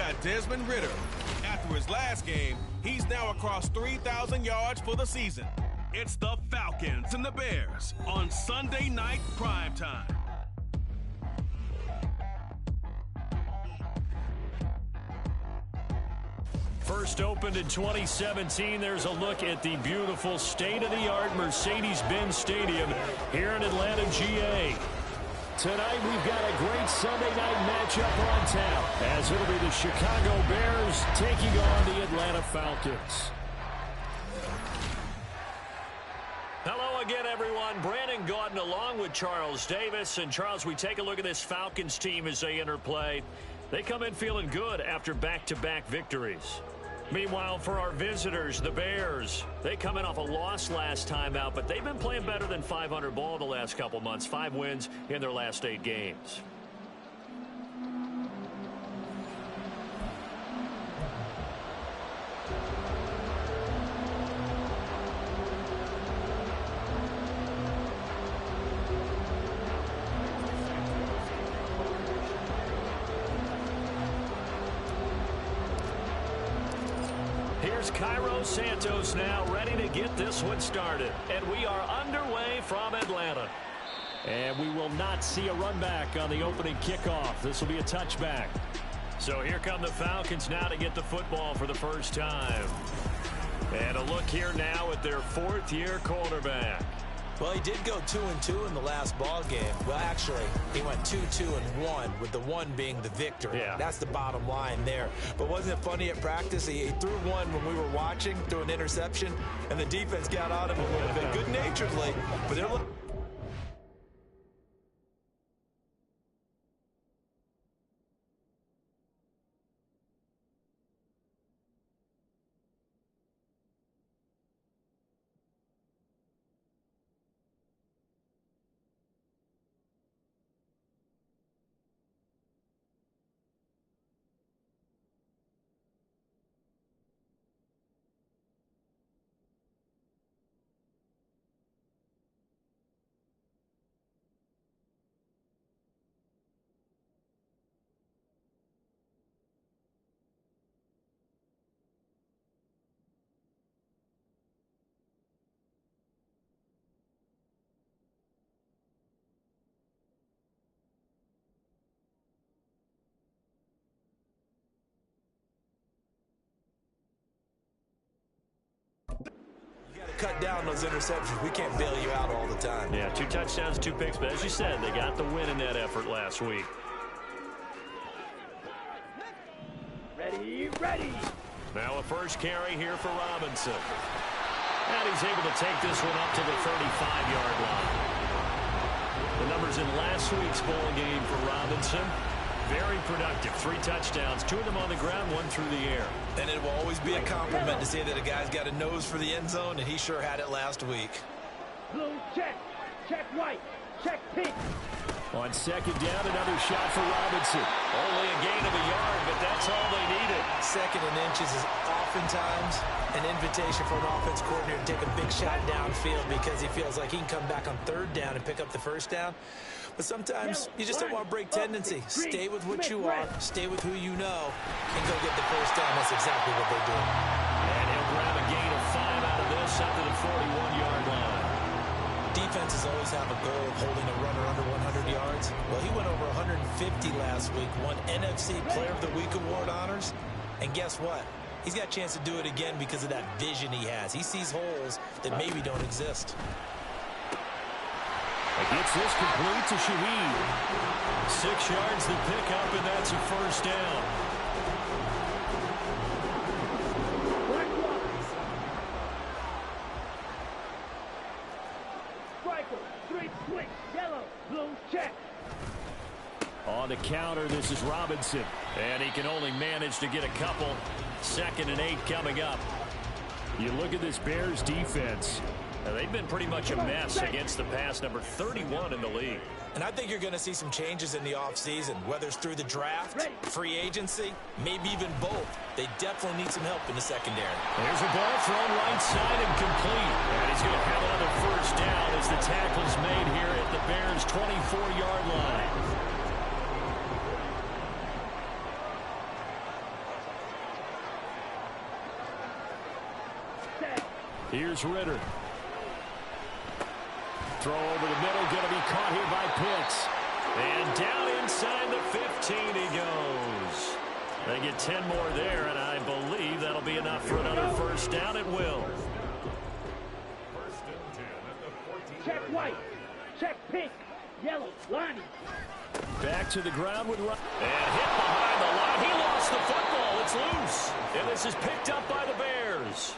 got Desmond Ridder. After his last game, he's now across 3,000 yards for the season. It's the Falcons and the Bears on Sunday night primetime. First opened in 2017, there's a look at the beautiful state-of-the-art Mercedes-Benz Stadium here in Atlanta, GA. Tonight we've got a great Sunday night matchup on tap, as it'll be the Chicago Bears taking on the Atlanta Falcons. Hello again, everyone. Brandon Gaudin along with Charles Davis. And Charles, we take a look at this Falcons team as they enter play. They come in feeling good after back-to-back victories. Meanwhile, for our visitors, the Bears, they come in off a loss last time out, but they've been playing better than 500 ball the last couple months. 5 wins in their last 8 games. Santos now ready to get this one started. And we are underway from Atlanta. And we will not see a run back on the opening kickoff. This will be a touchback. So here come the Falcons now to get the football for the first time. And a look here now at their 4th-year quarterback. Well, he did go 2-2 in the last ball game. Well, actually, he went 2-2-1, with the 1 being the victory. Yeah. That's the bottom line there. But wasn't it funny at practice? He threw one when we were watching, threw an interception, and the defense got on him a little bit, good-naturedly. But they're looking. Cut down those interceptions. We can't bail you out all the time. Yeah, 2 touchdowns, 2 picks. But as you said, they got the win in that effort last week. Ready. Now a first carry here for Robinson. And he's able to take this one up to the 35-yard line. The numbers in last week's bowl game for Robinson. Very productive. 3 touchdowns, 2 of them on the ground, 1 through the air. And it will always be a compliment to say that a guy's got a nose for the end zone, and he sure had it last week. Blue check white, check pink. On second down, another shot for Robinson. Only a gain of a yard, but that's all they needed. 2nd and inches is oftentimes an invitation for an offense coordinator to take a big shot downfield because he feels like he can come back on 3rd down and pick up the 1st down. But sometimes you just don't want to break tendency. Stay with what you are, stay with who you know, and go get the 1st down. That's exactly what they're doing. And he'll grab a gain of 5 out of this up to the 41-yard line. Defenses always have a goal of holding a runner under 100 yards. Well, he went over 150 last week, won NFC Player of the Week award honors. And guess what? He's got a chance to do it again because of that vision he has. He sees holes that maybe don't exist. Gets this complete to Shaheed. 6 yards the pickup, and that's a first down. Striker, 3 quick, yellow, blue check. On the counter, this is Robinson. And he can only manage to get a couple. 2nd and 8 coming up. You look at this Bears defense. Now, they've been pretty much a mess against the pass, number 31 in the league. And I think you're going to see some changes in the offseason, whether it's through the draft, free agency, maybe even both. They definitely need some help in the secondary. There's a ball thrown right side and complete. And he's going to have another first down as the tackle's made here at the Bears' 24-yard line. Here's Ritter. Throw over the middle, going to be caught here by Pitts. And down inside the 15 he goes. They get 10 more there, and I believe that'll be enough for another first down. It will. Check white. Check pink. Yellow. Line. Back to the ground with Ryan. And hit behind the line. He lost the football. It's loose. And this is picked up by the Bears.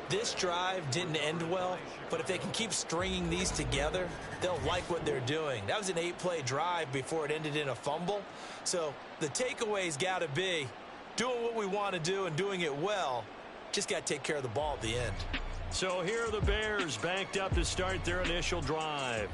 This drive didn't end well, but if they can keep stringing these together, they'll like what they're doing. That was an 8-play drive before it ended in a fumble. So the takeaway's got to be doing what we want to do and doing it well. Just got to take care of the ball at the end. So here are the Bears backed up to start their initial drive.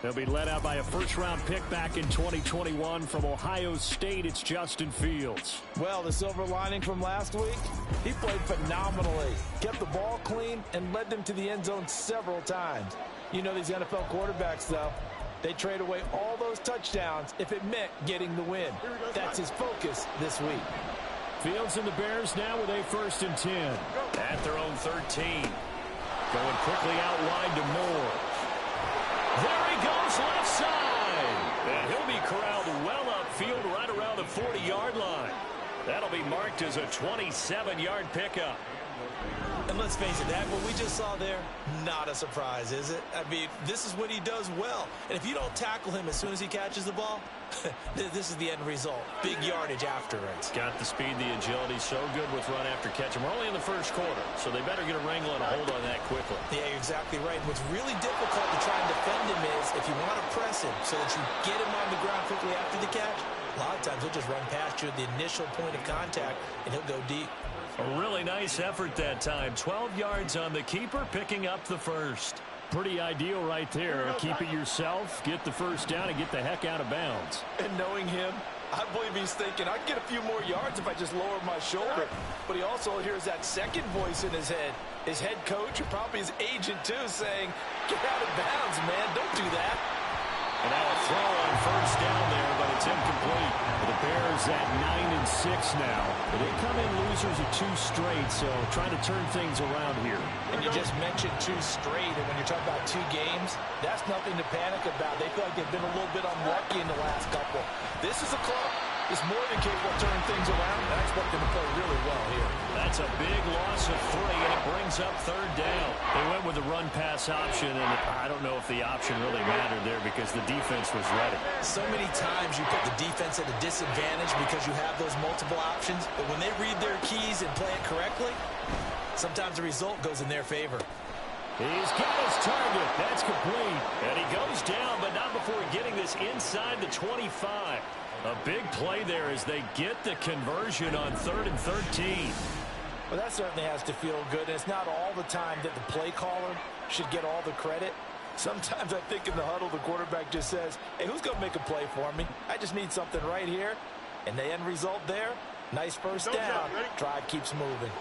They'll be led out by a first-round pick back in 2021 from Ohio State. It's Justin Fields. Well, the silver lining from last week, he played phenomenally. Kept the ball clean and led them to the end zone several times. You know these NFL quarterbacks, though. They trade away all those touchdowns if it meant getting the win. That's his focus this week. Fields and the Bears now with a 1st and 10. At their own 13. Going quickly out wide to Moore. There he goes left side. And he'll be corralled well upfield right around the 40-yard line. That'll be marked as a 27-yard pickup. And let's face it, that what we just saw there, not a surprise, is it? I mean, this is what he does well. And if you don't tackle him as soon as he catches the ball, this is the end result. Big yardage after it. Got the speed, the agility, so good with run after catch. And we're only in the first quarter, so they better get a wrangle and a hold on that quickly. Yeah, you're exactly right. What's really difficult to try and defend him is if you want to press him so that you get him on the ground quickly after the catch, a lot of times he'll just run past you at the initial point of contact, and he'll go deep. A really nice effort that time. 12 yards on the keeper, picking up the first. Pretty ideal right there. Keep it yourself, get the first down, and get the heck out of bounds. And knowing him, I believe he's thinking, I can get a few more yards if I just lower my shoulder. But he also hears that second voice in his head. His head coach, or probably his agent too, saying, get out of bounds, man. Don't do that. And now a throw on first down there, but it's incomplete. The Bears at 9-6 now. They come in losers of 2 straight, so trying to turn things around here. And you just mentioned 2 straight, and when you're talking about 2 games, that's nothing to panic about. They feel like they've been a little bit unlucky in the last couple. This is a club that's more than capable of turning things around, and I expect them to play really well here. That's a big loss of 3, and it brings up 3rd down. They went with the run-pass option, and I don't know if the option really mattered there because the defense was ready. So many times you put the defense at a disadvantage because you have those multiple options, but when they read their keys and play it correctly, sometimes the result goes in their favor. He's got his target. That's complete. And he goes down, but not before getting this inside the 25. A big play there as they get the conversion on 3rd and 13. Well, that certainly has to feel good. And it's not all the time that the play caller should get all the credit. Sometimes I think in the huddle, the quarterback just says, hey, who's going to make a play for me? I just need something right here. And the end result there, nice first down. Drive keeps moving.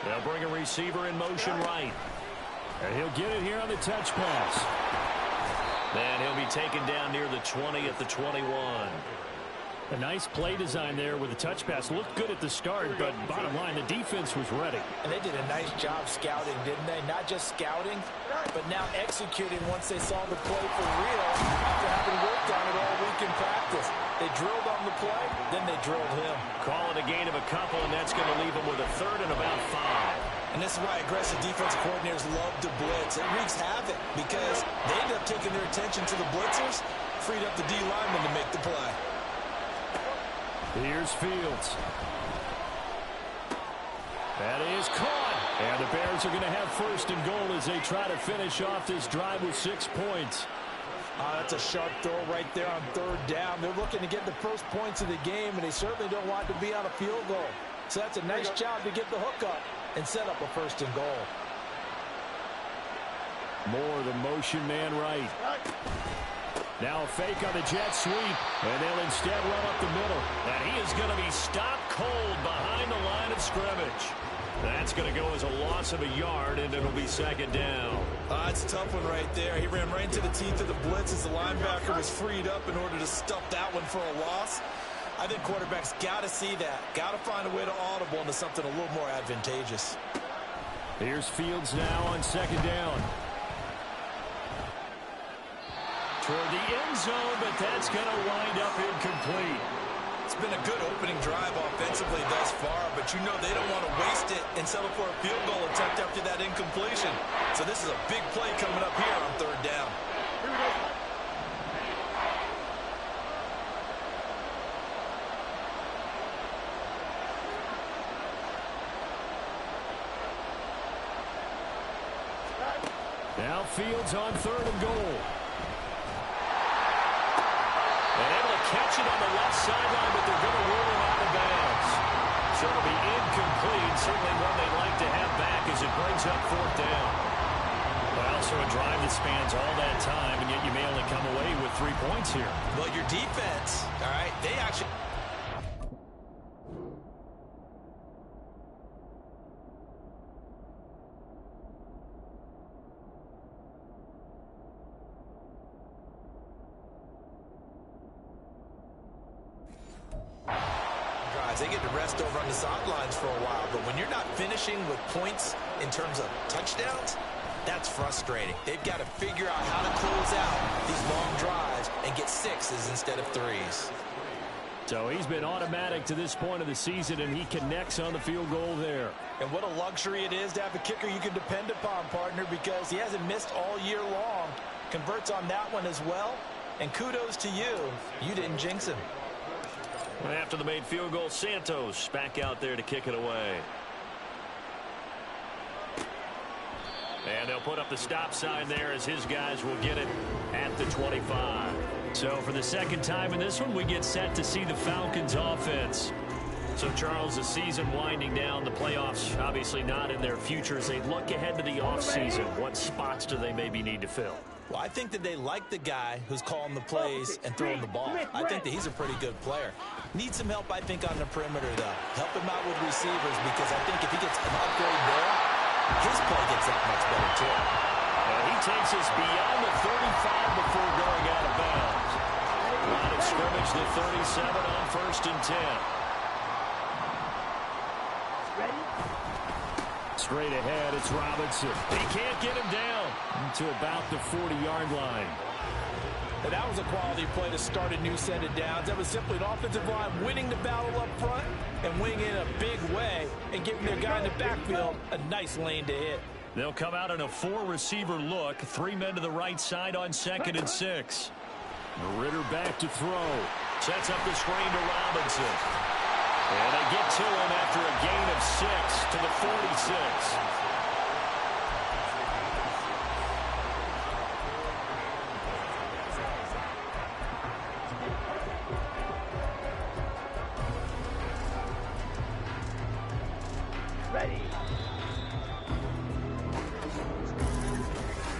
They'll bring a receiver in motion right. And he'll get it here on the touch pass. And he'll be taken down near the 20 at the 21. A nice play design there with the touch pass. Looked good at the start, but bottom line, the defense was ready. And they did a nice job scouting, didn't they? Not just scouting, but now executing once they saw the play for real after having worked on it all week in practice. They drilled on the play, then they drilled him. Call it a gain of a couple, and that's going to leave him with a 3rd and about 5. And this is why aggressive defensive coordinators love to blitz. It wreaks havoc because they end up taking their attention to the blitzers, freed up the D lineman to make the play. Here's Fields. That is caught. And the Bears are going to have 1st and goal as they try to finish off this drive with 6 points. That's a sharp throw right there on 3rd down. They're looking to get the first points of the game, and they certainly don't want to be on a field goal. So that's a nice job to get the hook up and set up a 1st and goal. More the motion man right. Now a fake on the jet sweep, and they'll instead run up the middle. And he is going to be stopped cold behind the line of scrimmage. That's going to go as a loss of a yard, and it'll be 2nd down. It's a tough one right there. He ran right into the teeth of the blitz as the linebacker was freed up in order to stuff that one for a loss. I think quarterbacks got to see that. Got to find a way to audible into something a little more advantageous. Here's Fields now on second down. Toward the end zone, but that's going to wind up incomplete. It's been a good opening drive offensively thus far, but you know they don't want to waste it and settle for a field goal attempt after that incompletion. So this is a big play coming up here on third down. Here we go. Now Fields on third and goal. And able to catch it on the left sideline, but they're going to rule it out of bounds. So it'll be incomplete. Certainly one they'd like to have back as it brings up fourth down. Well, so a drive that spans all that time, and yet you may only come away with 3 points here. Well, your defense, all right, they actually... They get to rest over on the sidelines for a while, but when you're not finishing with points in terms of touchdowns, that's frustrating. They've got to figure out how to close out these long drives and get sixes instead of threes. So he's been automatic to this point of the season, and he connects on the field goal there. And what a luxury it is to have a kicker you can depend upon, partner, because he hasn't missed all year long. Converts on that one as well, and kudos to you. You didn't jinx him. After the made field goal, Santos back out there to kick it away. And they'll put up the stop sign there as his guys will get it at the 25. So for the second time in this one, we get set to see the Falcons offense. So, Charles, the season winding down, the playoffs obviously not in their future as they look ahead to the offseason. What spots do they maybe need to fill? Well, I think that they like the guy who's calling the plays and throwing the ball. I think that he's a pretty good player. Needs some help, I think, on the perimeter, though. Help him out with receivers because I think if he gets an upgrade there, his play gets that much better, too. And he takes us beyond the 35 before going out of bounds. Line of scrimmage, the 37 on 1st and 10. Ready? Straight ahead, it's Robinson. He can't get him down to about the 40-yard line. And that was a quality play to start a new set of downs. That was simply an offensive line winning the battle up front and winning in a big way and giving their guy in the backfield a nice lane to hit. They'll come out in a 4-receiver look. 3 men to the right side on 2nd and 6. Ritter back to throw. Sets up the screen to Robinson. And they get to him after a gain of 6 to the 46. Ready.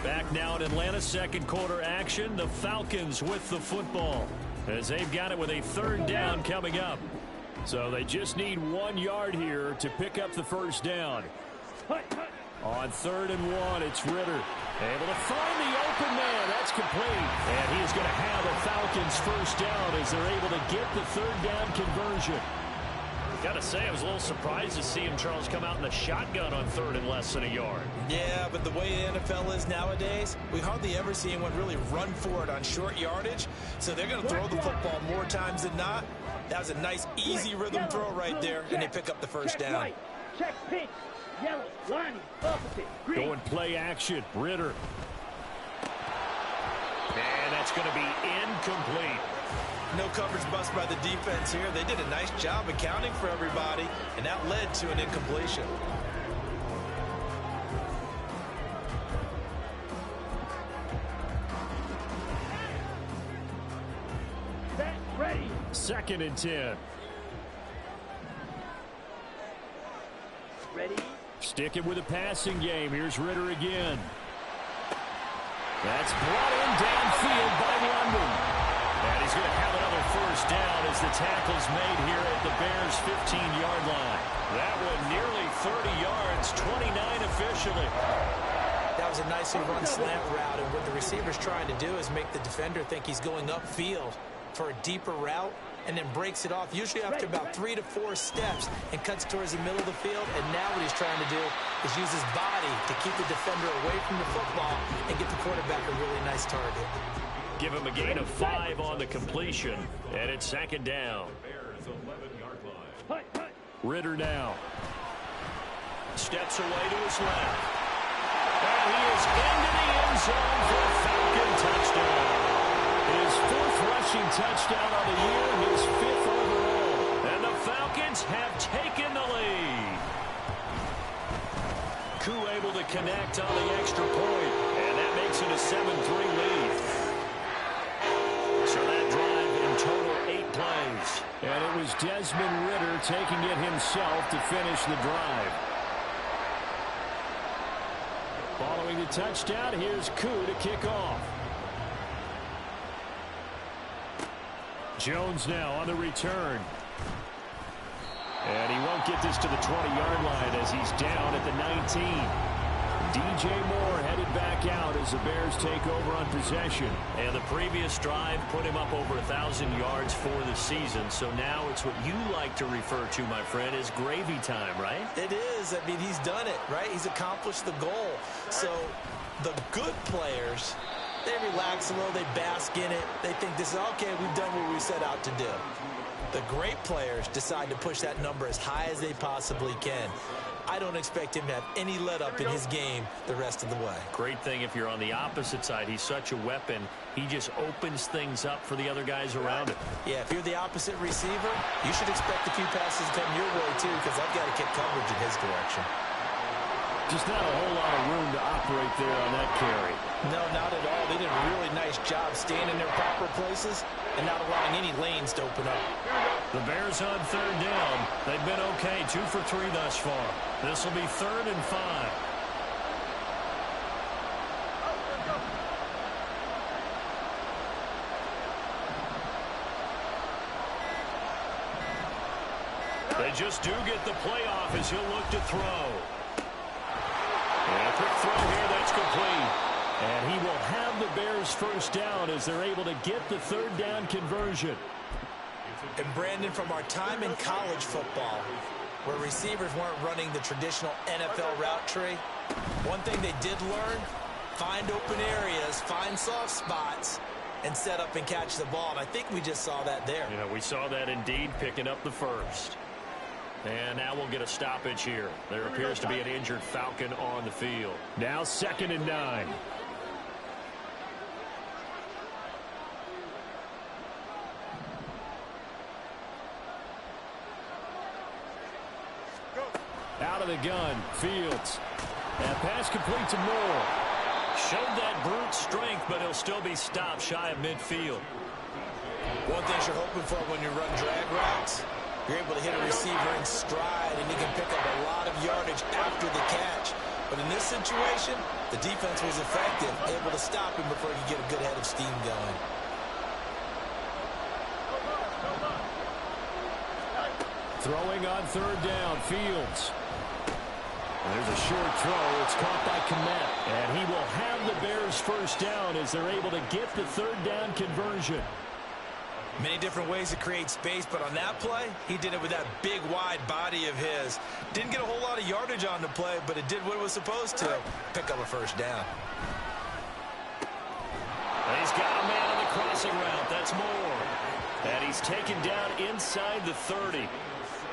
Back now in Atlanta, second quarter action. The Falcons with the football as they've got it with a 3rd down coming up. So they just need 1 yard here to pick up the first down. On 3rd and 1, it's Ritter. Able to find the open man. That's complete. And he is going to have a Falcons first down as they're able to get the 3rd down conversion. Got to say, I was a little surprised to see him, Charles, come out in the shotgun on 3rd and less than a yard. Yeah, but the way the NFL is nowadays, we hardly ever see anyone really run for it on short yardage. So they're going to throw the football more times than not. That was a nice, easy rhythm throw right there, and they pick up the first down. Right. Check pitch. Yellow. Lining. Opposite. Green. Going play action. Ritter. And that's going to be incomplete. No coverage bust by the defense here. They did a nice job accounting for everybody, and that led to an incompletion. Set. Ready. 2nd and 10. Ready. Sticking with a passing game. Here's Ritter again. That's brought in downfield by London. And he's going to have another first down as the tackle's made here at the Bears' 15-yard line. That one nearly 30 yards, 29 officially. That was a nicely run slant route, and what the receiver's trying to do is make the defender think he's going upfield for a deeper route, and then breaks it off, usually after about 3 to 4 steps, and cuts towards the middle of the field. And now what he's trying to do is use his body to keep the defender away from the football and get the quarterback a really nice target. Give him a gain of 5 on the completion, and it's second down. Ritter now. Steps away to his left. And he is into the end zone for a Falcon touchdown. His 4th rushing touchdown on the year, his 5th overall. And the Falcons have taken the lead. Koo able to connect on the extra point, and that makes it a 7-3 lead. So that drive in total 8 plays. And it was Desmond Ritter taking it himself to finish the drive. Following the touchdown, here's Koo to kick off. Jones now on the return. And he won't get this to the 20-yard line as he's down at the 19. DJ Moore headed back out as the Bears take over on possession. And the previous drive put him up over 1,000 yards for the season. So now it's what you like to refer to, my friend, as gravy time, right? It is. I mean, he's done it, right? He's accomplished the goal. So the good players, they relax a little. They bask in it. They think this is, okay, we've done what we set out to do. The great players decide to push that number as high as they possibly can. I don't expect him to have any let-up in his game the rest of the way. Great thing if you're on the opposite side. He's such a weapon. He just opens things up for the other guys around him. Yeah, if you're the opposite receiver, you should expect a few passes to come your way, too, because I've got to kick coverage in his direction. Just not a whole lot of room to operate there on that carry. No, not at all. They did a really nice job staying in their proper places and not allowing any lanes to open up. The Bears on 3rd down. They've been okay, 2 for 3 thus far. This will be 3rd and 5. They just do get the playoff as he'll look to throw. And a quick throw here, that's complete. And he will have the Bears first down as they're able to get the 3rd down conversion. And Brandon, from our time in college football, where receivers weren't running the traditional NFL route tree, one thing they did learn, find open areas, find soft spots, and set up and catch the ball. And I think we just saw that there. Yeah, we saw that indeed, picking up the first. And now we'll get a stoppage here. There appears to be an injured Falcon on the field. Now 2nd and 9. Out of the gun, Fields. And pass complete to Moore. Showed that brute strength, but he'll still be stopped shy of midfield. One thing you're hoping for when you run drag routes, you're able to hit a receiver in stride, and he can pick up a lot of yardage after the catch. But in this situation, the defense was effective, able to stop him before he could get a good head of steam going. Throwing on 3rd down, Fields. There's a short throw. It's caught by Kmet. And he will have the Bears first down as they're able to get the 3rd down conversion. Many different ways to create space, but on that play, he did it with that big, wide body of his. Didn't get a whole lot of yardage on the play, but it did what it was supposed to. Pick up a first down. He's got a man on the crossing route. That's Moore. And he's taken down inside the 30.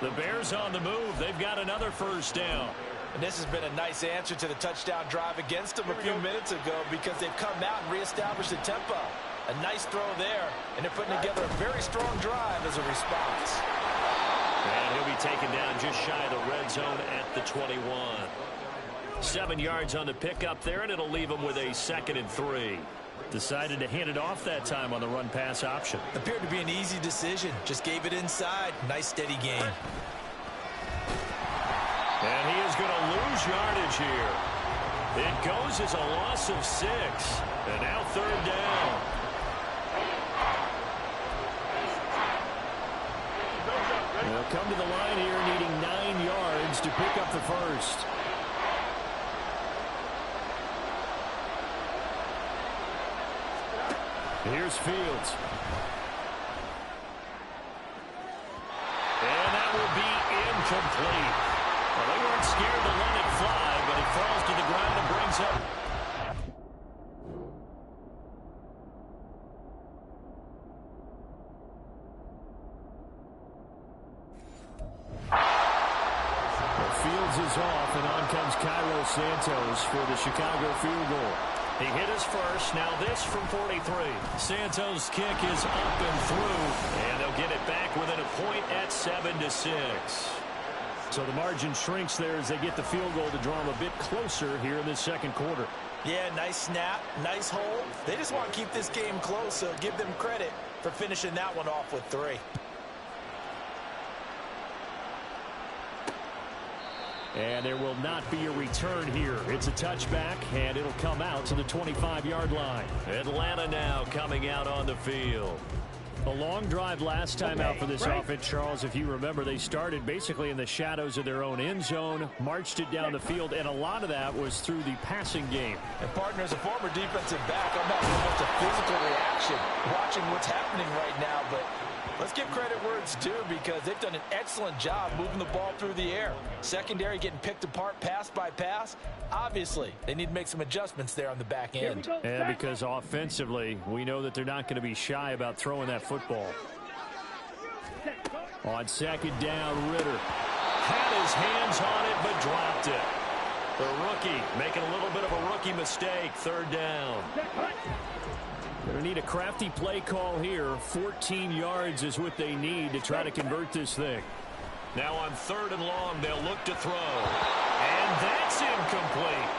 The Bears on the move. They've got another first down. And this has been a nice answer to the touchdown drive against them a few minutes ago because they've come out and reestablished the tempo. A nice throw there, and they're putting together a very strong drive as a response. And he'll be taken down just shy of the red zone at the 21. 7 yards on the pickup there, and it'll leave him with a 2nd and 3. Decided to hand it off that time on the run-pass option. Appeared to be an easy decision. Just gave it inside. Nice, steady game. And he is going to lose yardage here. It goes as a loss of 6. And now 3rd down. They'll come to the line here needing 9 yards to pick up the first. Here's Fields. will be incomplete. Well, they weren't scared to let it fly, but it falls to the ground and brings up. Fields is off, and on comes Cairo Santos for the Chicago field goal. He hit his first. Now this from 43. Santos' kick is up and through, and they'll get it back within a point at 7-6. So the margin shrinks there as they get the field goal to draw them a bit closer here in this second quarter. Yeah, nice snap, nice hold. They just want to keep this game close, so give them credit for finishing that one off with 3. And there will not be a return here. It's a touchback, and it'll come out to the 25-yard line. Atlanta now coming out on the field. A long drive last time out for this offense, Charles. If you remember, they started basically in the shadows of their own end zone, marched it down the field, and a lot of that was through the passing game. And partner, as a former defensive back, I'm not so much a physical reaction watching what's happening right now, but let's give credit where it's due because they've done an excellent job moving the ball through the air. Secondary getting picked apart pass by pass. Obviously, they need to make some adjustments there on the back end. And because offensively, we know that they're not going to be shy about throwing that football. On second down, Ritter had his hands on it but dropped it. The rookie making a little bit of a rookie mistake. Third down. Going to need a crafty play call here. 14 yards is what they need to try to convert this thing. Now on third and long, they'll look to throw. And that's incomplete.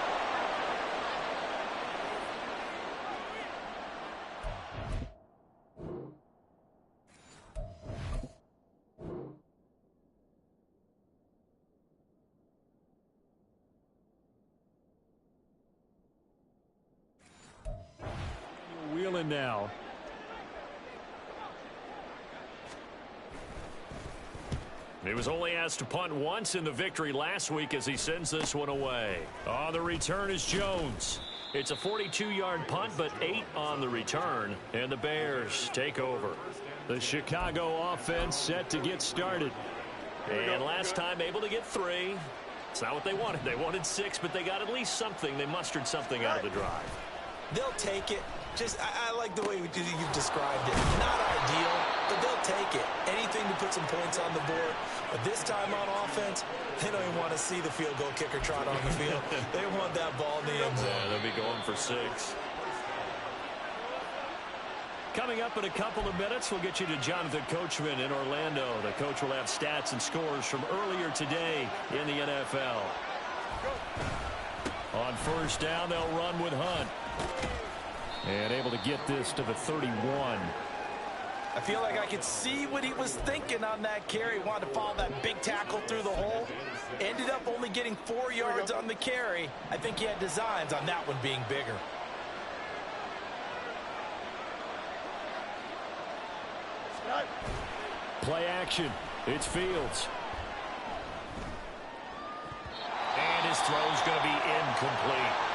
Wheeling now. He was only asked to punt once in the victory last week as he sends this one away. On the return is Jones. It's a 42-yard punt, but 8 on the return, and the Bears take over. The Chicago offense set to get started. And last time able to get 3. It's not what they wanted. They wanted 6, but they got at least something. They mustered something out of the drive. They'll take it. Just, I like the way you've described it. Not ideal, but they'll take it. Anything to put some points on the board. But this time on offense, they don't even want to see the field goal kicker trot on the field. They want that ball in the end zone. Yeah, they'll be going for 6. Coming up in a couple of minutes, we'll get you to Jonathan Coachman in Orlando. The coach will have stats and scores from earlier today in the NFL. On first down, they'll run with Hunt. And able to get this to the 31. I feel like I could see what he was thinking on that carry. Wanted to follow that big tackle through the hole. Ended up only getting 4 yards on the carry. I think he had designs on that one being bigger. Play action. It's Fields. And his throw's going to be incomplete.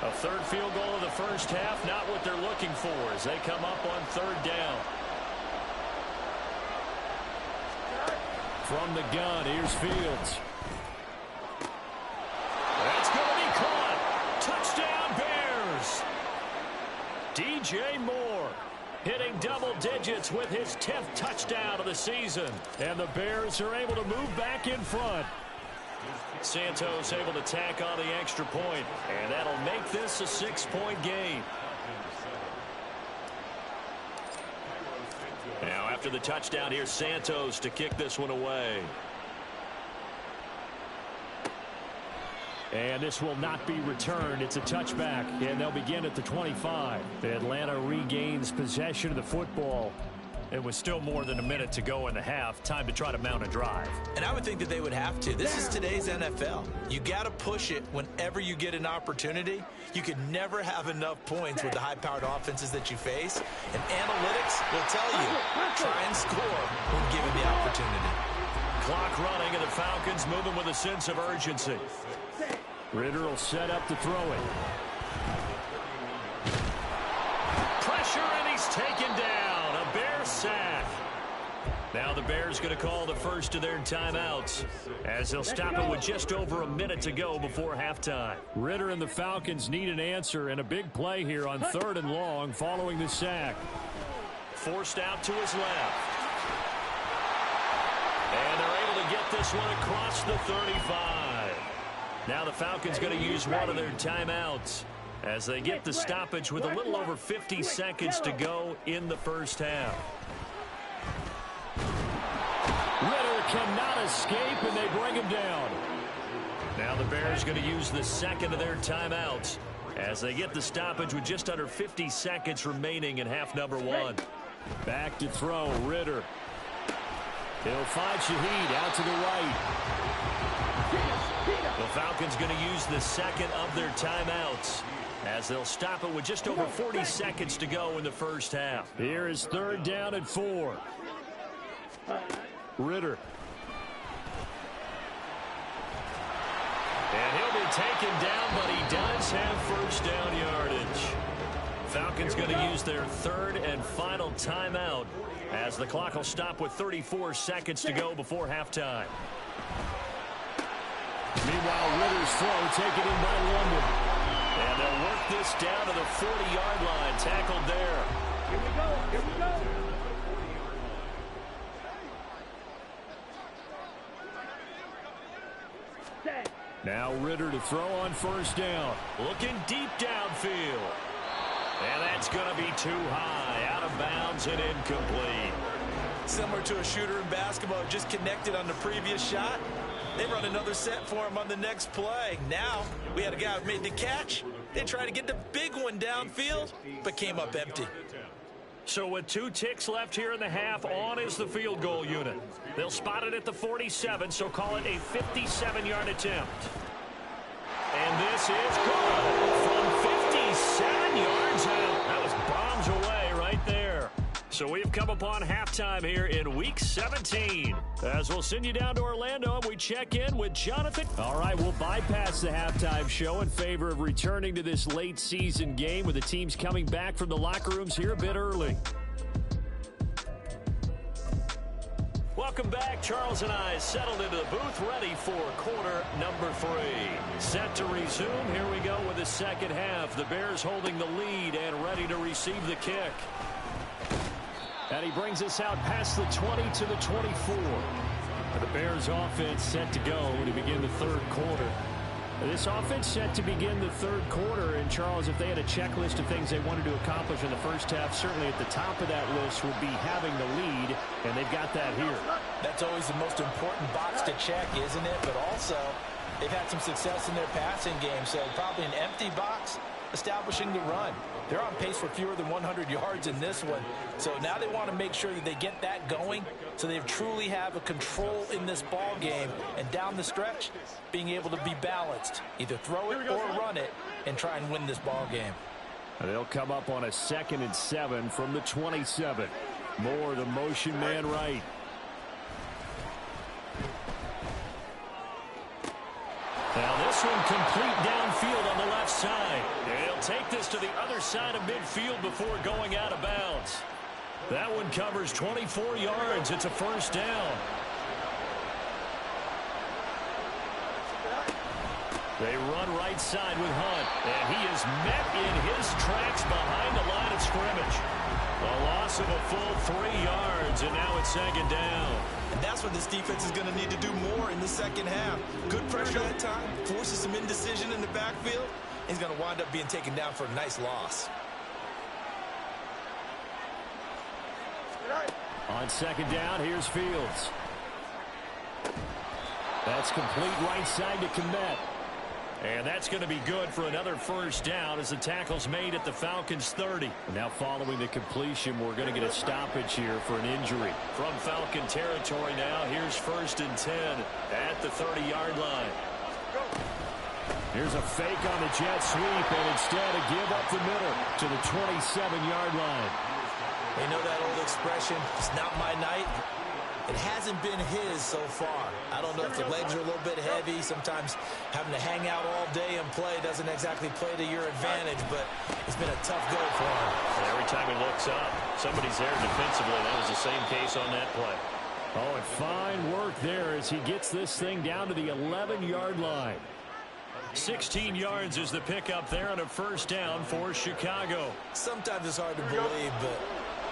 A third field goal of the first half, not what they're looking for as they come up on third down. From the gun, here's Fields. That's going to be caught. Touchdown, Bears. DJ Moore hitting double digits with his 10th touchdown of the season. And the Bears are able to move back in front. Santos able to tack on the extra point, and that'll make this a 6-point game. Now after the touchdown, here's Santos to kick this one away. And this will not be returned. It's a touchback, and they'll begin at the 25. Atlanta regains possession of the football. It was still more than a minute to go in the half. Time to try to mount a drive. And I would think that they would have to. This is today's NFL. You got to push it whenever you get an opportunity. You could never have enough points with the high-powered offenses that you face. And analytics will tell you, try and score when given the opportunity. Clock running, and the Falcons moving with a sense of urgency. Ritter will set up to throw it. Pressure, and he's taken down. A Bear sack. Now the Bears going to call the first of their timeouts as they'll stop it with just over a minute to go before halftime. Ritter and the Falcons need an answer and a big play here on 3rd and long following the sack. Forced out to his left. And they're able to get this one across the 35. Now the Falcons going to use one of their timeouts as they get the stoppage with a little over 50 seconds to go in the first half. Ritter cannot escape, and they bring him down. Now the Bears going to use the second of their timeouts as they get the stoppage with just under 50 seconds remaining in half number 1. Back to throw, Ritter. He'll find Shaheed out to the right. The Falcons going to use the second of their timeouts as they'll stop it with just over 40 seconds to go in the first half. Here is 3rd down and 4. Ritter. And he'll be taken down, but he does have first down yardage. Falcons going to use their 3rd and final timeout as the clock will stop with 34 seconds to go before halftime. Meanwhile, Ritter's throw taken in by London. And they'll work this down to the 40-yard line, tackled there. Here we go. Here we go. Now Ritter to throw on 1st down. Looking deep downfield. And that's going to be too high, out of bounds and incomplete. Similar to a shooter in basketball, just connected on the previous shot. They run another set for him on the next play. Now, we had a guy who made the catch. They tried to get the big one downfield, but came up empty. So with 2 ticks left here in the half, on is the field goal unit. They'll spot it at the 47, so call it a 57-yard attempt. And this is good from 57 yards out. That was bombs away right there. So we've come upon halftime here in Week 17. As we'll send you down to Orlando, and we check in with Jonathan. All right, we'll bypass the halftime show in favor of returning to this late season game with the teams coming back from the locker rooms here a bit early. Welcome back. Charles and I settled into the booth, ready for quarter number 3. Set to resume. Here we go with the second half. The Bears holding the lead and ready to receive the kick. And he brings us out past the 20 to the 24. The Bears offense set to go to begin the 3rd quarter. This offense set to begin the 3rd quarter. And, Charles, if they had a checklist of things they wanted to accomplish in the first half, certainly at the top of that list would be having the lead, and they've got that here. That's always the most important box to check, isn't it? But also, they've had some success in their passing game, so probably an empty box establishing the run. They're on pace for fewer than 100 yards in this one. So now they want to make sure that they get that going so they truly have a control in this ball game. And down the stretch, being able to be balanced. Either throw it or run it and try and win this ball game. And they'll come up on a 2nd and 7 from the 27. Moore, the motion man right. Now this one complete downfield on the left side. He'll take this to the other side of midfield before going out of bounds. That one covers 24 yards. It's a first down. They run right side with Hunt, and he is met in his tracks behind the line of scrimmage. A loss of a full 3 yards, and now it's 2nd down. And that's what this defense is going to need to do more in the second half. Good pressure that time, forces some indecision in the backfield. He's going to wind up being taken down for a nice loss. On 2nd down, here's Fields. That's complete right side to Kmet. And that's going to be good for another first down as the tackle's made at the Falcons' 30. Now following the completion, we're going to get a stoppage here for an injury. From Falcon territory now, here's 1st and 10 at the 30-yard line. Here's a fake on the jet sweep, and instead a give up the middle to the 27-yard line. You know that old expression, it's not my night? It hasn't been his so far. I don't know if the legs are a little bit heavy. Sometimes having to hang out all day and play doesn't exactly play to your advantage, but it's been a tough go for him. And every time he looks up, somebody's there defensively. That was the same case on that play. Oh, and fine work there as he gets this thing down to the 11-yard line. 16 yards is the pickup there on a first down for Chicago. Sometimes it's hard to believe, but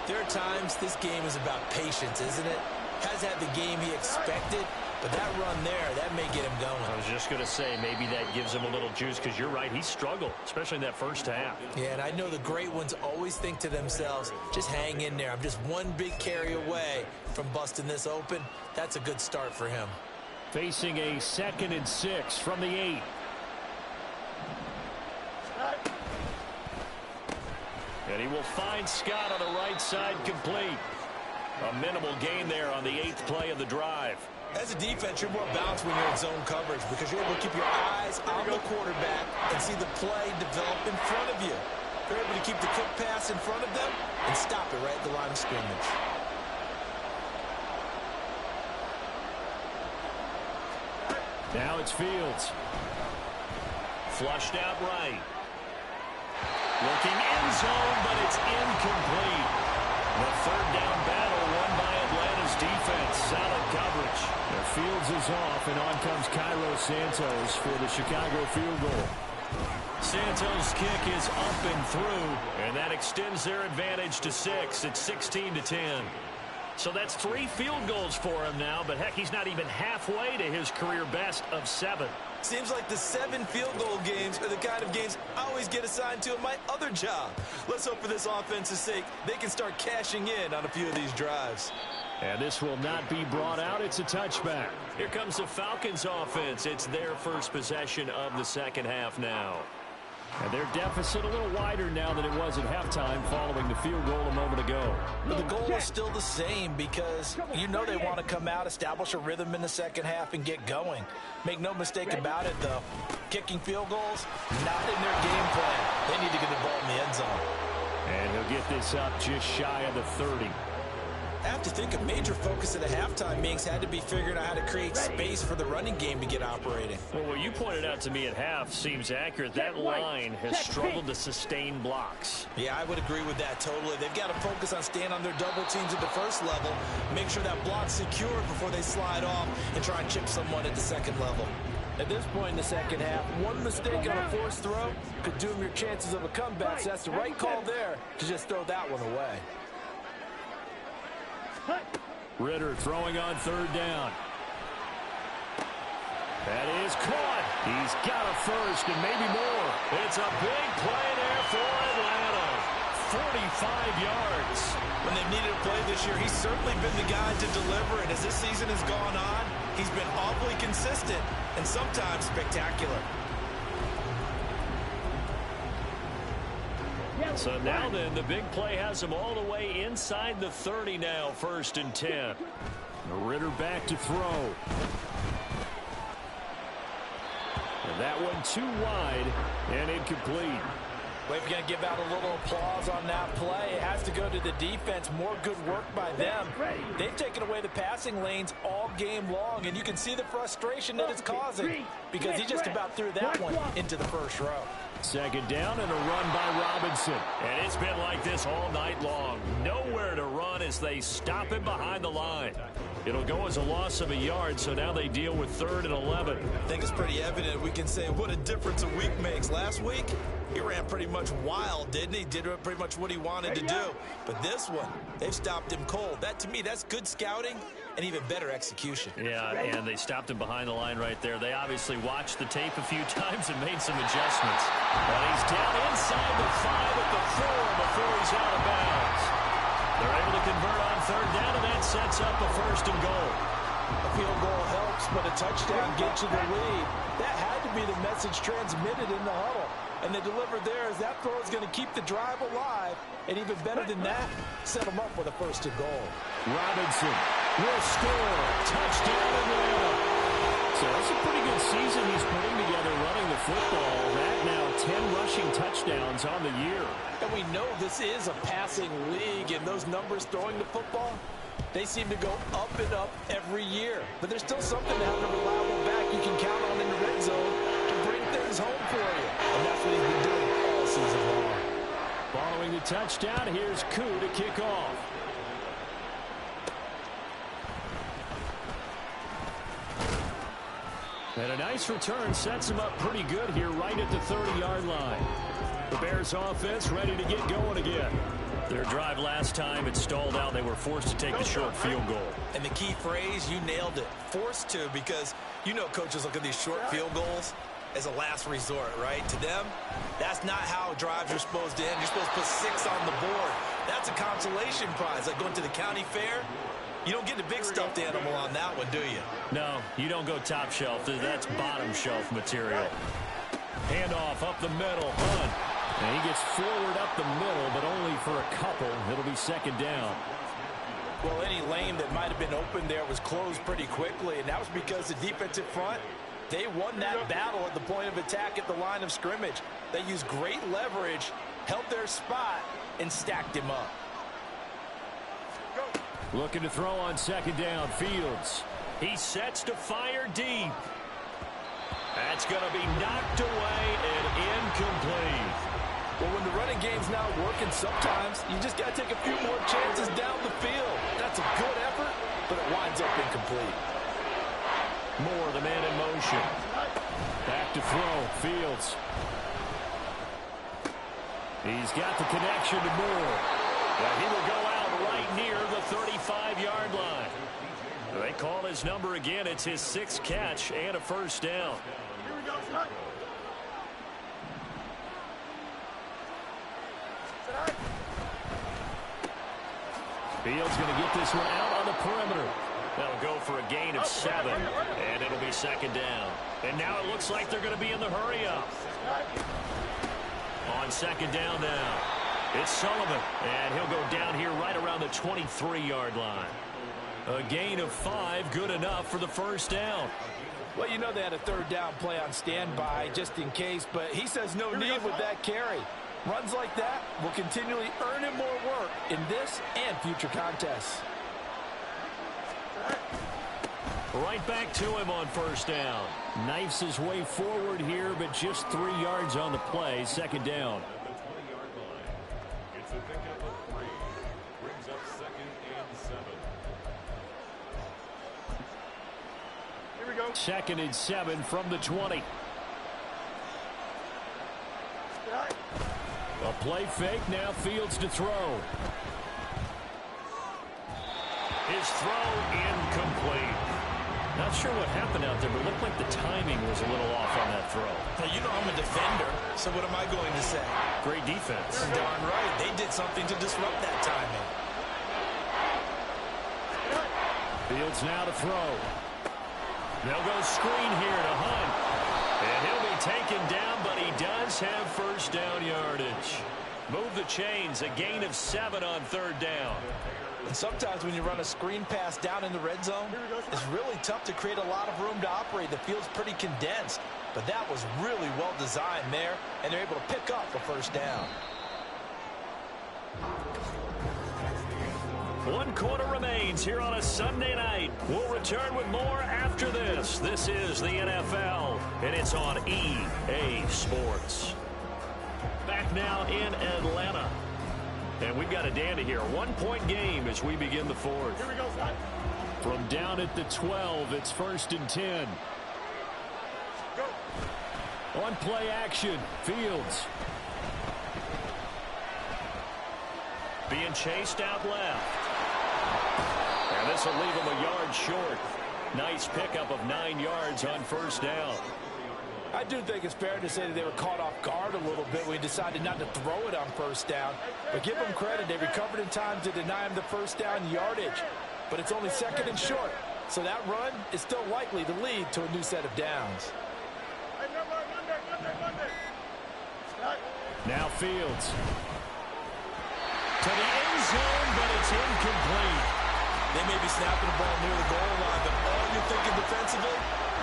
there are times this game is about patience, isn't it? Has had the game he expected, but that run there, that may get him going. I was just going to say, maybe that gives him a little juice because you're right, he struggled, especially in that first half. Yeah, and I know the great ones always think to themselves, just hang in there. I'm just one big carry away from busting this open. That's a good start for him. Facing a 2nd and 6 from the 8. And he will find Scott on the right side complete. A minimal gain there on the 8th play of the drive. As a defense, you're more balanced when you're in zone coverage because you're able to keep your eyes on the quarterback and see the play develop in front of you. You're able to keep the quick pass in front of them and stop it right at the line of scrimmage. Now it's Fields. Flushed out right. Looking end zone, but it's incomplete. The 3rd down battle won by Atlanta's defense. Solid coverage. The Fields is off, and on comes Cairo Santos for the Chicago field goal. Santos' kick is up and through, and that extends their advantage to 6. It's 16-10. So that's 3 field goals for him now, but heck, he's not even halfway to his career best of 7. Seems like the 7 field goal games are the kind of games I always get assigned to in my other job. Let's hope for this offense's sake they can start cashing in on a few of these drives. And this will not be brought out. It's a touchback. Here comes the Falcons offense. It's their first possession of the second half now. And their deficit a little wider now than it was at halftime following the field goal a moment ago. But the goal is still the same because you know they want to come out, establish a rhythm in the second half, and get going. Make no mistake about it, though. Kicking field goals, not in their game plan. They need to get the ball in the end zone. And he'll get this up just shy of the 30. I have to think a major focus at the halftime meetings had to be figuring out how to create space for the running game to get operating. Well, what you pointed out to me at half seems accurate. That line has struggled to sustain blocks. Yeah, I would agree with that totally. They've got to focus on staying on their double teams at the first level, make sure that block's secure before they slide off and try and chip someone at the second level. At this point in the second half, one mistake on a forced throw could doom your chances of a comeback, so that's the right call there to just throw that one away. Ritter throwing on 3rd down. That is caught. He's got a first and maybe more. It's a big play there for Atlanta. 45 yards. When they've needed a play this year, he's certainly been the guy to deliver, and as this season has gone on, he's been awfully consistent and sometimes spectacular. So now then, the big play has him all the way inside the 30 now, 1st and 10. Ritter back to throw. And that one too wide and incomplete. Well, if you're going to give out a little applause on that play, it has to go to the defense. More good work by them. They've taken away the passing lanes all game long, and you can see the frustration that it's causing because he just about threw that one into the first row. 2nd down and a run by Robinson. And it's been like this all night long. Nowhere to run as they stop him behind the line. It'll go as a loss of a yard, so now they deal with 3rd and 11. I think it's pretty evident. We can say what a difference a week makes. Last week, he ran pretty much wild, didn't he? Did pretty much what he wanted to do. But this one, they've stopped him cold. That, to me, that's good scouting and even better execution. Yeah, and they stopped him behind the line right there. They obviously watched the tape a few times and made some adjustments. But he's down inside the 5 at the 4 before he's out of bounds. They're able to convert on 3rd down, and that sets up a 1st and goal. A field goal helps, but a touchdown gets you the lead. That had to be the message transmitted in the huddle. And they delivered there as that throw is going to keep the drive alive. And even better than that, set them up with a first and goal. Robinson will score. Touchdown Atlanta. So that's a pretty good season he's putting together running the football. That now 10 rushing touchdowns on the year. And we know this is a passing league, and those numbers throwing the football, they seem to go up and up every year. But there's still something to have a reliable back you can count on in the red zone to bring things home for you. And that's what he's been doing all season long. Following the touchdown, here's Koo to kick off. And a nice return sets him up pretty good here right at the 30-yard line. The Bears offense ready to get going again. Their drive last time, it stalled out. They were forced to take the short field goal. And the key phrase, you nailed it. Forced to, because you know coaches look at these short field goals as a last resort, right? To them, that's not how drives are supposed to end. You're supposed to put 6 on the board. That's a consolation prize. Like going to the county fair, you don't get the big stuffed animal on that one, do you? No, you don't go top shelf. That's bottom shelf material. Handoff up the middle. Hunt. And he gets forward up the middle, but only for a couple. It'll be second down. Well, any lane that might have been open there was closed pretty quickly, and that was because the defensive front, they won that battle at the point of attack at the line of scrimmage. They used great leverage, held their spot, and stacked him up. Looking to throw on second down. Fields. He sets to fire deep. That's going to be knocked away and incomplete. Well, when the running game's not working, sometimes you just got to take a few more chances down the field. That's a good effort, but it winds up incomplete. Moore, the man in motion. Back to throw. Fields. He's got the connection to Moore. Well, he will go out right near the 35-yard line. They call his number again. It's his 6th catch and a first down. Here we go, son. Fields going to get this one out on the perimeter. That'll go for a gain of 7, and it'll be second down. And now it looks like they're going to be in the hurry-up. On second down now, it's Sullivan, and he'll go down here right around the 23-yard line. A gain of 5, good enough for the first down. Well, you know they had a third down play on standby just in case, but he says no need with that carry. Runs like that will continually earn him more work in this and future contests. Right back to him on first down. Knifes his way forward here, but just 3 yards on the play. Second down. It's a pickup of 3. Brings up 2nd and 7. Here we go. 2nd and 7 from the 20. A play fake, now Fields to throw. His throw incomplete. Not sure what happened out there, but it looked like the timing was a little off on that throw. Well, you know I'm a defender, so what am I going to say? Great defense. Darn right. They did something to disrupt that timing. Fields now to throw. They'll go screen here to Hunt. And he'll be taken down, but he does have first down yardage. Move the chains, a gain of 7 on third down. And sometimes when you run a screen pass down in the red zone, it's really tough to create a lot of room to operate. The field's pretty condensed, but that was really well designed there, and they're able to pick up the first down. 1 quarter remains here on a Sunday night. We'll return with more after this. This is the NFL, and it's on EA Sports. Back now in Atlanta. And we've got a dandy here. 1-point game as we begin the fourth. Here we go, son. From down at the 12, it's 1st and 10. Go. On play action, Fields. Being chased out left. And this will leave him a yard short. Nice pickup of 9 yards on first down. I do think it's fair to say that they were caught off guard a little bit when he decided not to throw it on first down. But give them credit. They recovered in time to deny him the first down yardage. But it's only 2nd and short. So that run is still likely to lead to a new set of downs. Now Fields. To the end zone, but it's incomplete. They may be snapping the ball near the goal line, but all you're thinking defensively,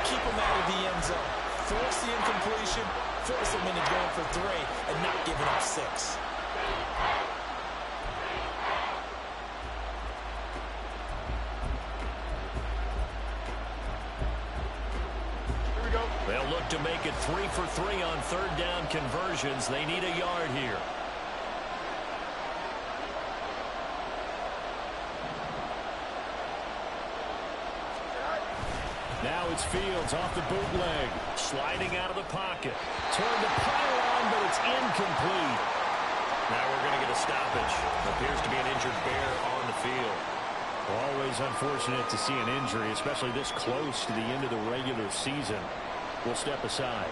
keep them out of the end zone. Force the incompletion, force them into going for 3, and not giving up 6. They'll look to make it 3 for 3 on third down conversions. They need a yard here. Now it's Fields off the bootleg. Sliding out of the pocket. Toward the pylon, but it's incomplete. Now we're going to get a stoppage. Appears to be an injured Bear on the field. Always unfortunate to see an injury, especially this close to the end of the regular season. We'll step aside.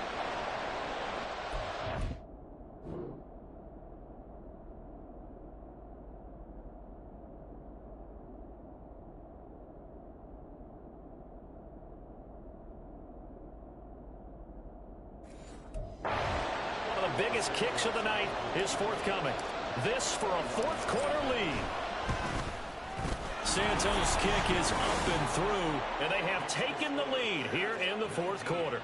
One of the biggest kicks of the night is forthcoming. This for a fourth quarter lead. Santos' kick is up and through, and they have taken the lead here in the fourth quarter.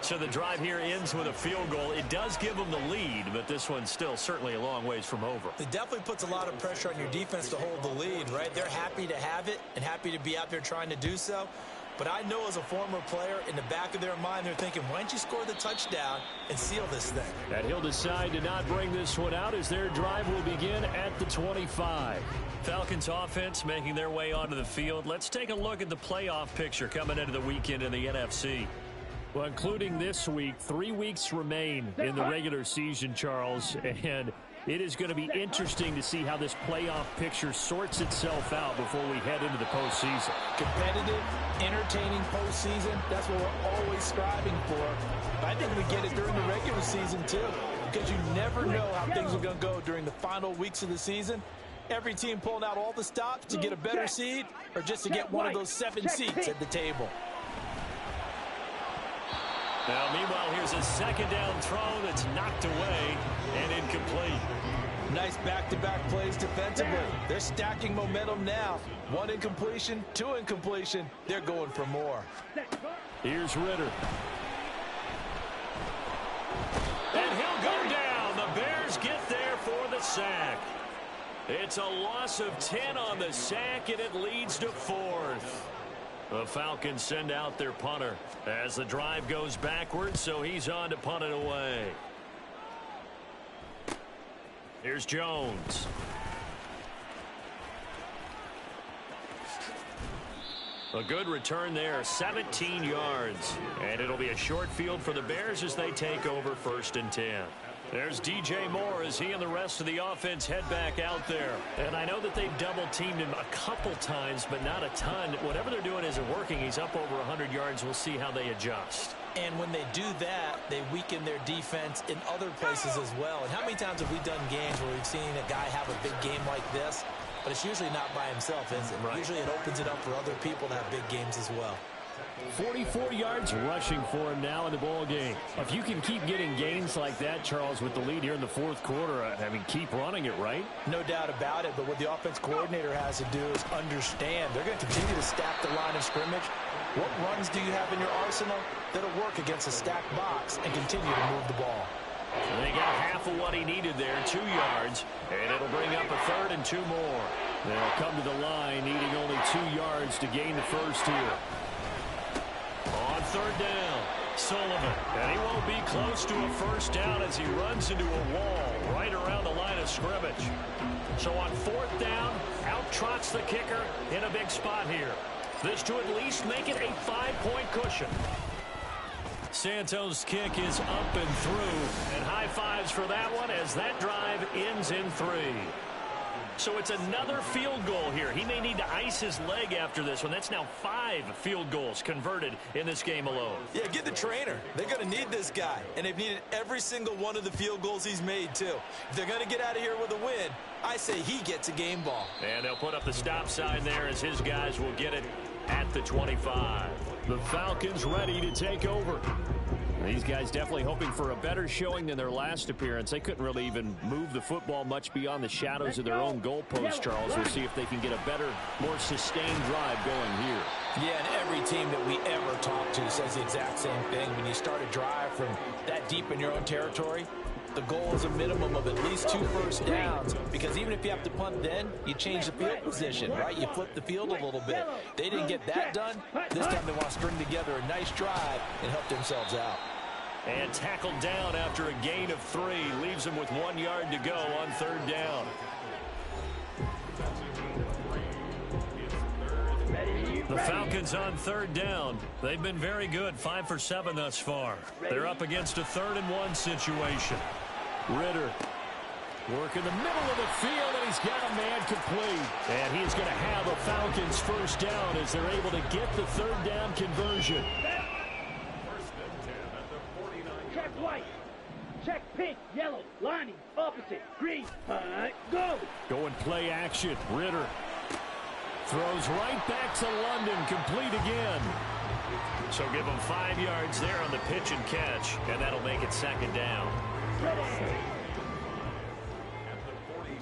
So the drive here ends with a field goal. It does give them the lead, but this one's still certainly a long ways from over. It definitely puts a lot of pressure on your defense to hold the lead, right? They're happy to have it and happy to be out there trying to do so. But I know as a former player, in the back of their mind, they're thinking, why don't you score the touchdown and seal this thing? And he'll decide to not bring this one out as their drive will begin at the 25. Falcons offense making their way onto the field. Let's take a look at the playoff picture coming into the weekend in the NFC. Well, including this week, 3 weeks remain in the regular season, Charles, and it is going to be interesting to see how this playoff picture sorts itself out before we head into the postseason. Competitive, entertaining postseason, that's what we're always striving for. But I think we get it during the regular season, too, because you never know how things are going to go during the final weeks of the season. Every team pulling out all the stops to get a better seed or just to get one of those 7 seats at the table. Now, meanwhile, here's a second down throw that's knocked away and incomplete. Nice back-to-back plays defensively. They're stacking momentum now. 1 incompletion, 2 incompletion. They're going for more. Here's Ritter. And he'll go down. The Bears get there for the sack. It's a loss of 10 on the sack, and it leads to 4th. The Falcons send out their punter as the drive goes backwards, so he's on to punt it away. Here's Jones. A good return there, 17 yards. And it'll be a short field for the Bears as they take over 1st and 10. There's DJ Moore as he and the rest of the offense head back out there. And I know that they've double-teamed him a couple times, but not a ton. Whatever they're doing isn't working. He's up over 100 yards. We'll see how they adjust. And when they do that, they weaken their defense in other places as well. And how many times have we done games where we've seen a guy have a big game like this? But it's usually not by himself, is it? Right. Usually it opens it up for other people to have big games as well. 44 yards rushing for him now in the ball game. If you can keep getting gains like that, Charles, with the lead here in the fourth quarter, I mean, keep running it, right? No doubt about it, but what the offense coordinator has to do is understand. They're going to continue to stack the line of scrimmage. What runs do you have in your arsenal that'll work against a stacked box and continue to move the ball? And they got half of what he needed there, 2 yards, and it'll bring up a 3rd and 2 more. They'll come to the line needing only 2 yards to gain the first here. On 3rd down, Sullivan. And he won't be close to a first down as he runs into a wall right around the line of scrimmage. So on 4th down, out trots the kicker in a big spot here. This to at least make it a 5-point cushion. Santos' kick is up and through, and high fives for that one as that drive ends in 3. So it's another field goal here. He may need to ice his leg after this one. That's now 5 field goals converted in this game alone. Yeah, get the trainer. They're going to need this guy, and they've needed every single one of the field goals he's made, too. If they're going to get out of here with a win, I say he gets a game ball. And they'll put up the stop sign there as his guys will get it at the 25. The Falcons ready to take over. These guys definitely hoping for a better showing than their last appearance. They couldn't really even move the football much beyond the shadows of their own goalpost, Charles. We'll see if they can get a better, more sustained drive going here. Yeah, and every team that we ever talk to says the exact same thing. When you start a drive from that deep in your own territory, the goal is a minimum of at least 2 first downs, because even if you have to punt then, you change the field position, right? You flip the field a little bit. They didn't get that done. This time they want to string together a nice drive and help themselves out. And tackled down after a gain of 3. Leaves him with 1 yard to go on 3rd down. The Falcons on 3rd down. They've been very good, 5 for 7 thus far. They're up against a 3rd and 1 situation. Ritter working the middle of the field, and he's got a man complete. And he's going to have a Falcons first down as they're able to get the 3rd down conversion. Check white. Check pink, yellow, lining, opposite, green, go. Going play action. Ritter throws right back to London, complete again. So give them 5 yards there on the pitch and catch, and that'll make it 2nd down.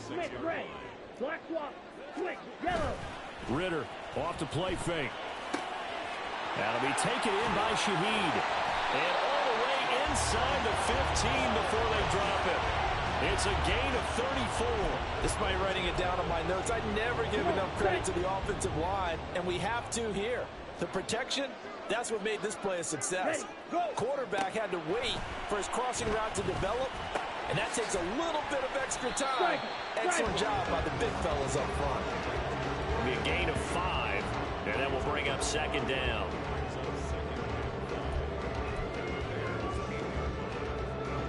Switch red, black swap, switch yellow. Ritter off the play fake. That'll be taken in by Shaheed. And all the way inside the 15 before they drop it. It's a gain of 34. Despite writing it down on my notes, I never give enough credit to the offensive line, and we have to here. The protection, that's what made this play a success. Quarterback had to wait for his crossing route to develop, and that takes a little bit of extra time. Excellent job by the big fellas up front. It'll be a gain of 5, and that will bring up 2nd down.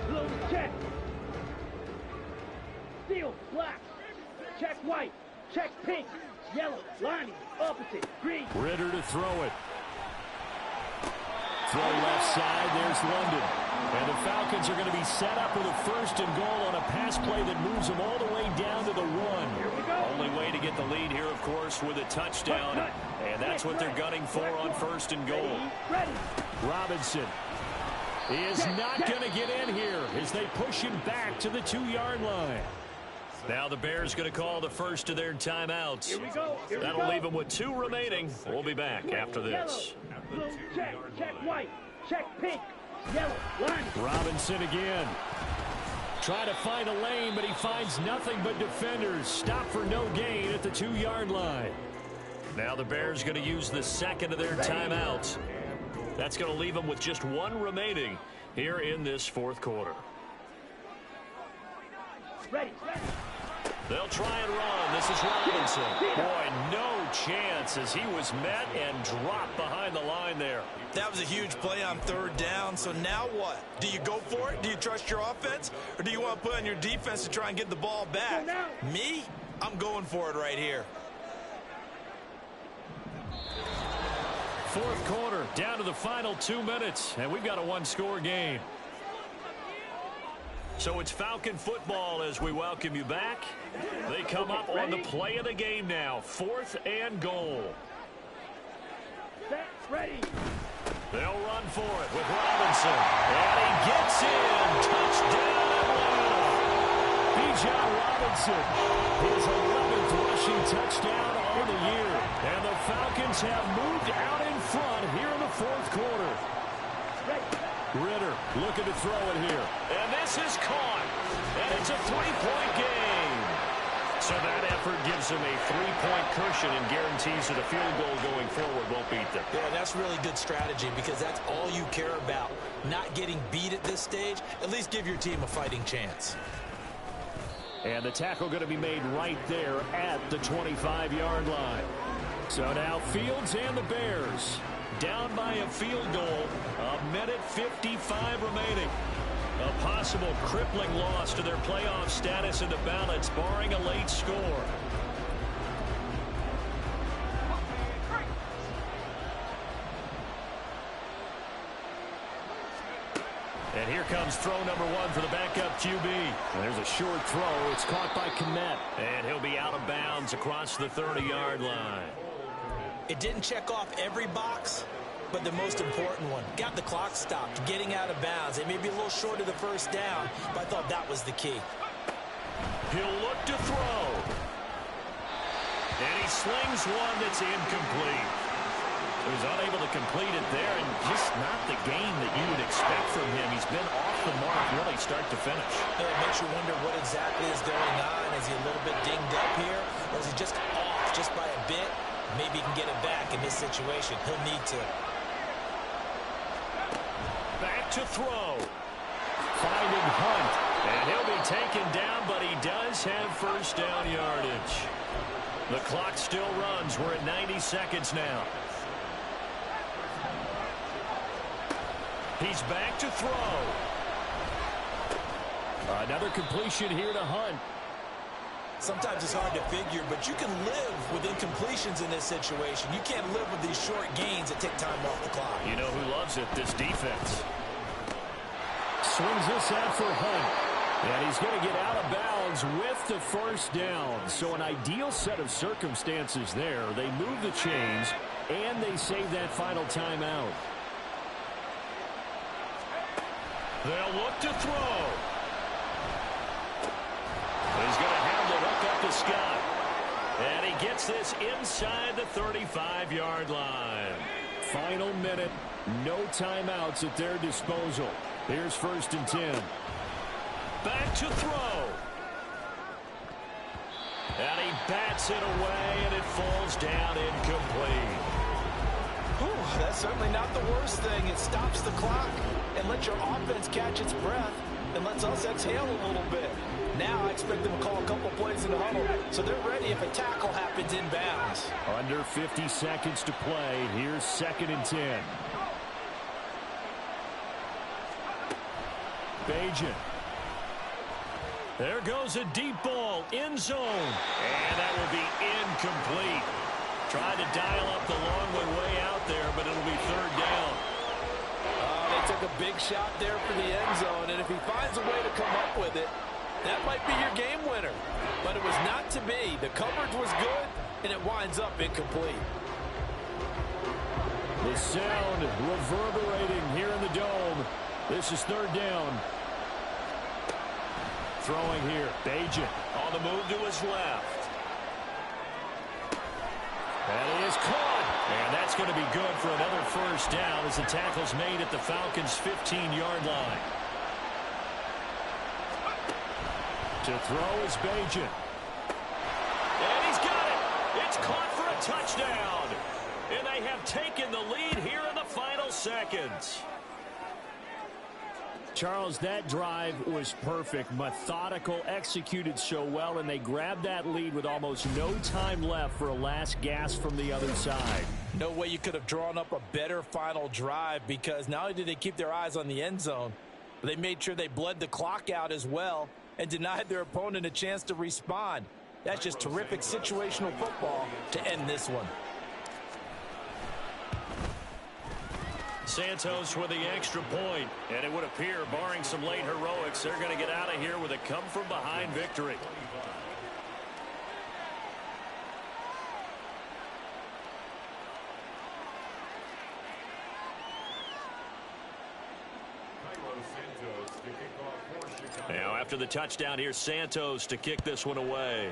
Blue check. Steel, black. Check white. Check pink. Yellow, lining, opposite, green. Ritter to throw it. Throw left side, there's London. And the Falcons are going to be set up with a 1st and goal on a pass play that moves them all the way down to the 1. Only way to get the lead here, of course, with a touchdown. And that's what they're gunning for on 1st and goal. Robinson is not going to get in here as they push him back to the 2-yard line. Now the Bears going to call the first of their timeouts. That'll leave them with 2 remaining. We'll be back after this. Blue check, check white, check pink, yellow, line. Robinson again. Trying to find a lane, but he finds nothing but defenders. Stop for no gain at the 2-yard line. Now the Bears going to use the 2nd of their timeouts. That's going to leave them with just 1 remaining here in this 4th quarter. Ready. They'll try and run. This is Robinson. Boy, no chance as he was met and dropped behind the line there. That was a huge play on 3rd down, so now what? Do you go for it? Do you trust your offense? Or do you want to put on your defense to try and get the ball back? Me? I'm going for it right here. 4th quarter, down to the final 2 minutes, and we've got a 1-score game. So it's Falcon football as we welcome you back. They come up on the play of the game now. 4th and goal. Set, ready. They'll run for it with Robinson. And he gets in. Touchdown, Atlanta. Bijan Robinson, his 11th rushing touchdown on the year. And the Falcons have moved out in front here in the 4th quarter. Ritter looking to throw it here. And this is caught. And it's a 3-point game. So that effort gives them a 3-point cushion and guarantees that a field goal going forward won't beat them. Yeah, that's really good strategy because that's all you care about. Not getting beat at this stage. At least give your team a fighting chance. And the tackle going to be made right there at the 25-yard line. So now Fields and the Bears down by a field goal. 1:55 remaining. A possible crippling loss to their playoff status in the balance, barring a late score. And here comes throw number 1 for the backup QB. And there's a short throw. It's caught by Kmet. And he'll be out of bounds across the 30-yard line. It didn't check off every box, but the most important one. Got the clock stopped, getting out of bounds. They may be a little short of the first down, but I thought that was the key. He'll look to throw. And he slings one that's incomplete. He was unable to complete it there, and just not the game that you would expect from him. He's been off the mark really start to finish. It makes you wonder what exactly is going on. Is he a little bit dinged up here, or is he just off just by a bit? Maybe he can get it back in this situation. He'll need to. Back to throw. Finding Hunt. And he'll be taken down, but he does have first down yardage. The clock still runs. We're at 90 seconds now. He's back to throw. Another completion here to Hunt. Sometimes it's hard to figure, but you can live with incompletions in this situation. You can't live with these short gains that take time off the clock. You know who loves it? This defense. Swings this out for Hunt. And he's going to get out of bounds with the first down. So an ideal set of circumstances there. They move the chains, and they save that final timeout. They'll look to throw. He's going to have the hook up to Scott. And he gets this inside the 35-yard line. Final minute. No timeouts at their disposal. Here's 1st and 10. Back to throw. And he bats it away, and it falls down incomplete. Whew, that's certainly not the worst thing. It stops the clock and lets your offense catch its breath and lets us exhale a little bit. Now I expect them to call a couple plays in the huddle, so they're ready if a tackle happens inbounds. Under 50 seconds to play. Here's 2nd and 10. Bajan. There goes a deep ball, end zone. And that will be incomplete. Tried to dial up the long one way out there, but it'll be 3rd down. They took a big shot there for the end zone, and if he finds a way to come up with it, that might be your game winner. But it was not to be. The coverage was good, and it winds up incomplete. The sound reverberating here in the dome. This is 3rd down. Throwing here, Bajan. On the move to his left. That is caught. And that's going to be good for another first down as the tackle's made at the Falcons' 15-yard line. To throw is Bajan. And he's got it. It's caught for a touchdown. And they have taken the lead here in the final seconds. Charles, that drive was perfect. Methodical, executed so well, and they grabbed that lead with almost no time left for a last gasp from the other side. No way you could have drawn up a better final drive, because not only did they keep their eyes on the end zone, but they made sure they bled the clock out as well and denied their opponent a chance to respond. That's just terrific situational football to end this one. Santos with the extra point, and it would appear, barring some late heroics, they're going to get out of here with a come-from-behind victory. Now, after the touchdown, here's Santos to kick this one away.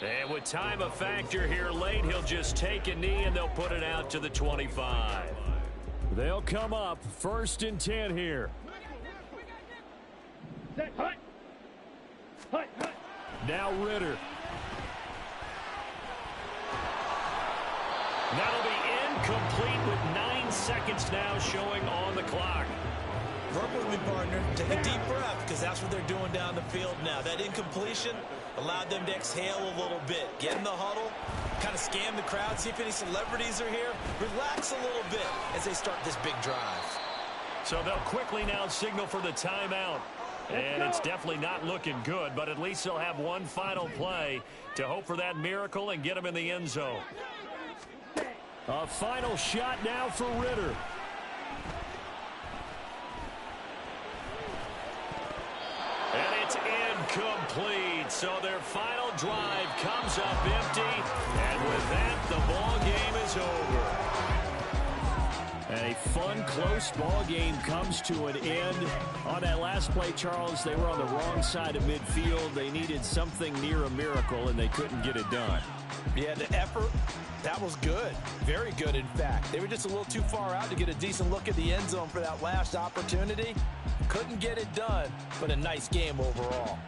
And with time a factor here late, he'll just take a knee and they'll put it out to the 25. They'll come up 1st and 10 here. Set, hut. Hut, hut. Now Ritter. That'll be incomplete with 9 seconds now showing on the clock. Work with me, partner. Take a deep breath, because that's what they're doing down the field now. That incompletion allowed them to exhale a little bit. Get in the huddle, kind of scan the crowd, see if any celebrities are here. Relax a little bit as they start this big drive. So they'll quickly now signal for the timeout. And it's definitely not looking good, but at least they'll have one final play to hope for that miracle and get them in the end zone. A final shot now for Ritter. And it's incomplete. So their final drive comes up empty. And with that, the ball game is over. And a fun, close ball game comes to an end. On that last play, Charles, they were on the wrong side of midfield. They needed something near a miracle, and they couldn't get it done. Yeah, the effort, that was good. Very good, in fact. They were just a little too far out to get a decent look at the end zone for that last opportunity. Couldn't get it done, but a nice game overall.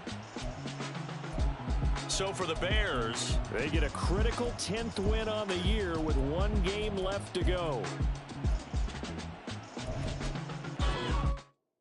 So for the Bears, they get a critical 10th win on the year with one game left to go.